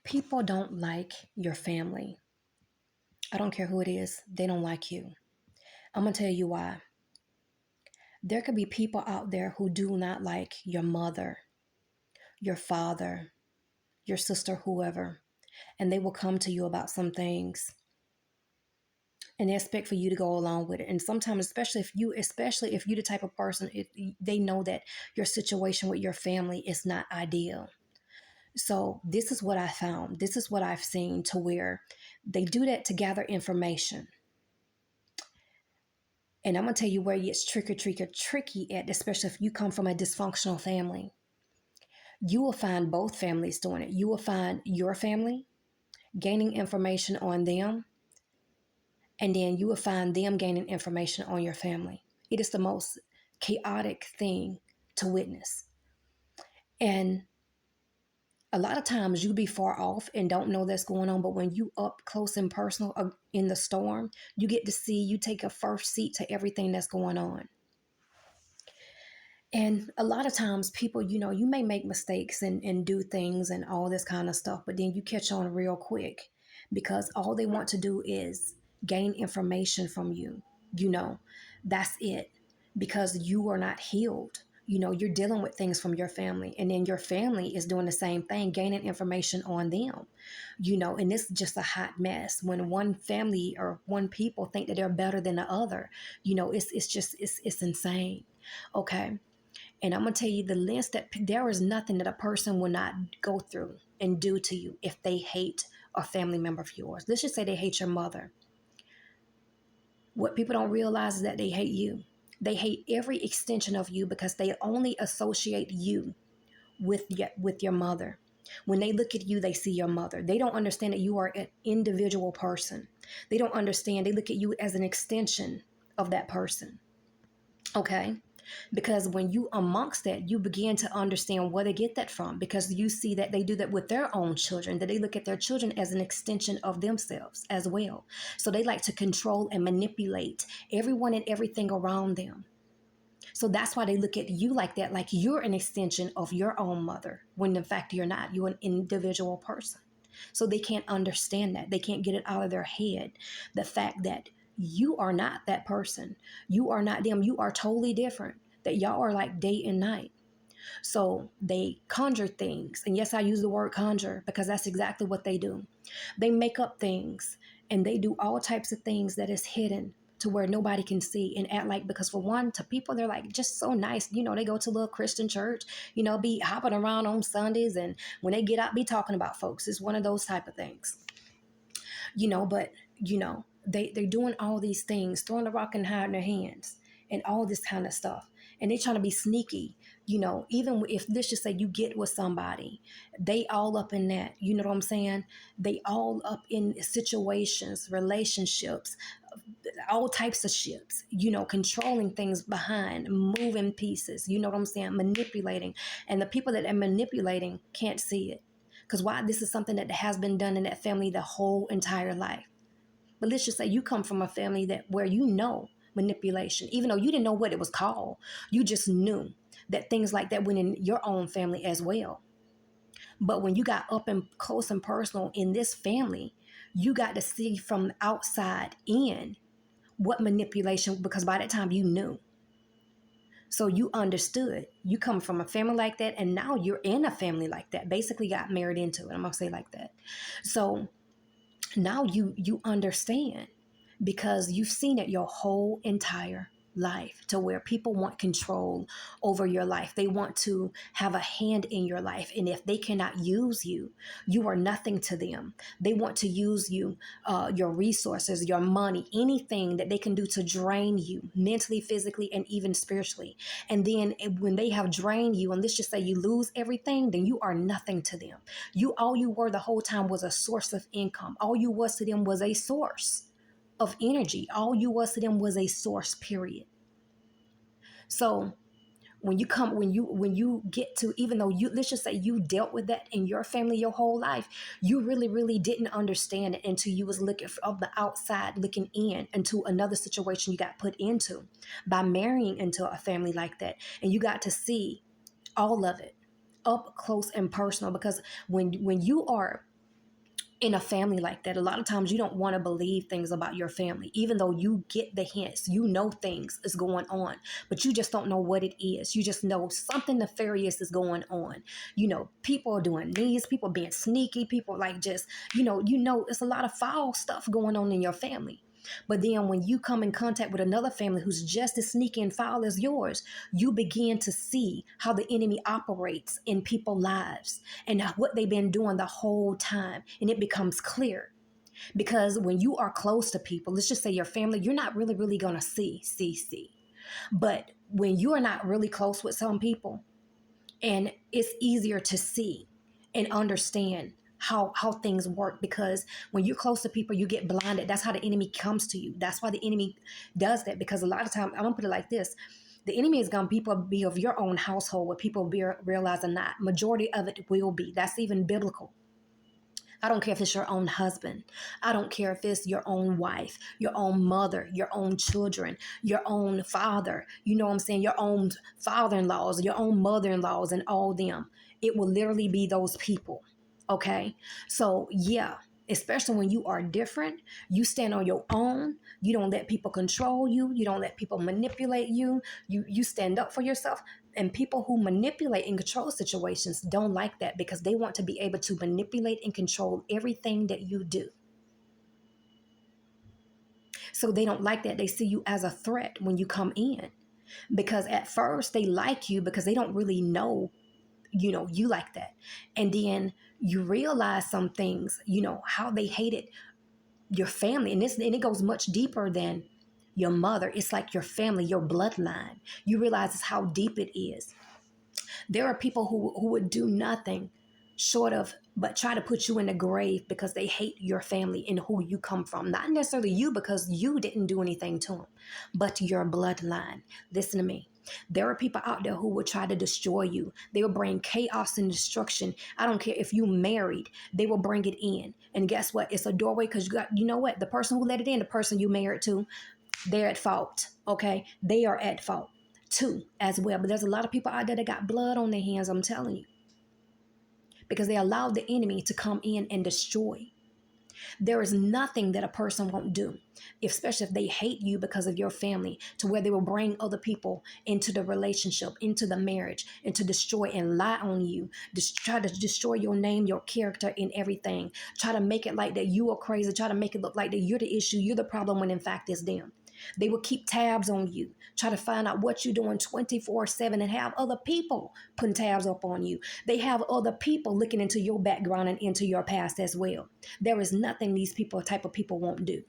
People don't like your family. I don't care who it is, they don't like you. I'm going to tell you why. There could be people out there who do not like your mother, your father, your sister, whoever, and they will come to you about some things and they expect for you to go along with it. And sometimes, especially if you the type of person, if they know that your situation with your family is not ideal. So this is what I found. This is what I've seen to where they do that to gather information. And I'm gonna tell you where it gets tricky at, especially if you come from a dysfunctional family. You will find both families doing it. You will find your family gaining information on them, and then you will find them gaining information on your family. It is the most chaotic thing to witness. And a lot of times you be far off and don't know that's going on, but when you up close and personal in the storm, you get to see, you take a first seat to everything that's going on. And a lot of times people, you may make mistakes and do things and all this kind of stuff, but then you catch on real quick because all they want to do is gain information from you. You know, that's it, because you are not healed. You're dealing with things from your family, and then your family is doing the same thing, gaining information on them. And it's just a hot mess when one family or one people think that they're better than the other. It's insane. Okay. And I'm gonna tell you the list that there is nothing that a person will not go through and do to you if they hate a family member of yours. Let's just say they hate your mother. What people don't realize is that they hate you. They hate every extension of you because they only associate you with your mother. When they look at you, they see your mother. They don't understand that you are an individual person. They don't understand. They look at you as an extension of that person. Okay? Because when you amongst that, you begin to understand where they get that from, because you see that they do that with their own children, that they look at their children as an extension of themselves as well. So they like to control and manipulate everyone and everything around them. So that's why they look at you like that, like you're an extension of your own mother, when in fact you're not. You're an individual person. So they can't understand that. They can't get it out of their head. The fact that you are not that person. You are not them. You are totally different. That y'all are like day and night. So they conjure things. And yes, I use the word conjure because that's exactly what they do. They make up things and they do all types of things that is hidden to where nobody can see and act like, because for one, to people, they're like just so nice. They go to a little Christian church, be hopping around on Sundays. And when they get out, be talking about folks. It's one of those type of things, but, they're doing all these things, throwing the rock and hiding their hands and all this kind of stuff. And they trying to be sneaky, even if, let's just say you get with somebody, they all up in that, you know what I'm saying? They all up in situations, relationships, all types of ships, controlling things behind, moving pieces, you know what I'm saying? Manipulating. And the people that are manipulating can't see it. Because why? This is something that has been done in that family the whole entire life. But let's just say you come from a family where manipulation, even though you didn't know what it was called, you just knew that things like that went in your own family as well. But when you got up and close and personal in this family, you got to see from outside in what manipulation, because by that time you knew. So you understood. You come from a family like that, and now you're in a family like that. Basically got married into it. I'm going to say it like that. So now you understand, because you've seen it your whole entire life, to where people want control over your life. They want to have a hand in your life. And if they cannot use you, you are nothing to them. They want to use you, your resources, your money, anything that they can do to drain you mentally, physically, and even spiritually. And then when they have drained you, and let's just say you lose everything, then you are nothing to them. All you were the whole time was a source of income. All you was to them was a source of energy. All you was to them was a source, period. So when you get to, even though let's just say you dealt with that in your family your whole life, you really, really didn't understand it until you was looking from the outside, looking in into another situation you got put into by marrying into a family like that. And you got to see all of it up close and personal, because when you are in a family like that. A lot of times you don't want to believe things about your family, even though you get the hints, you know things is going on, but you just don't know what it is. You just know something nefarious is going on. People are doing these, people being sneaky, people like just, it's a lot of foul stuff going on in your family. But then when you come in contact with another family who's just as sneaky and foul as yours, you begin to see how the enemy operates in people's lives and what they've been doing the whole time. And it becomes clear because when you are close to people, let's just say your family, you're not really, really going to see. But when you are not really close with some people, and it's easier to see and understand how things work, because when you're close to people you get blinded. That's how the enemy comes to you. That's why the enemy does that, because a lot of time, I'm gonna put it like this: the enemy is gonna people be of your own household, where people be realizing not majority of it will be. That's even biblical. I don't care if it's your own husband. I don't care if it's your own wife, your own mother, your own children, your own father, you know what I'm saying? Your own father-in-laws, your own mother-in-laws, and all them. It will literally be those people. Okay? So, yeah, especially when you are different, you stand on your own. You don't let people control you. You don't let people manipulate you. You stand up for yourself. And people who manipulate and control situations don't like that, because they want to be able to manipulate and control everything that you do. So they don't like that. They see you as a threat when you come in, because at first they like you because they don't really know, you like that. And then you realize some things, how they hated your family. And it goes much deeper than your mother. It's like your family, your bloodline. You realize how deep it is. There are people who would do nothing short of but try to put you in the grave because they hate your family and who you come from. Not necessarily you, because you didn't do anything to them, but your bloodline. Listen to me. There are people out there who will try to destroy you. They will bring chaos and destruction. I don't care if you married, they will bring it in. And guess what? It's a doorway, because you know what? The person who let it in, the person you married to, they're at fault. Okay? They are at fault too, as well. But there's a lot of people out there that got blood on their hands, I'm telling you, because they allowed the enemy to come in and destroy. There is nothing that a person won't do, especially if they hate you because of your family, to where they will bring other people into the relationship, into the marriage, and to destroy and lie on you, just try to destroy your name, your character, and everything. Try to make it like that you are crazy, try to make it look like that you're the issue, you're the problem, when in fact it's them. They will keep tabs on you, try to find out what you're doing 24/7, and have other people putting tabs up on you. They have other people looking into your background and into your past as well. There is nothing these type of people won't do.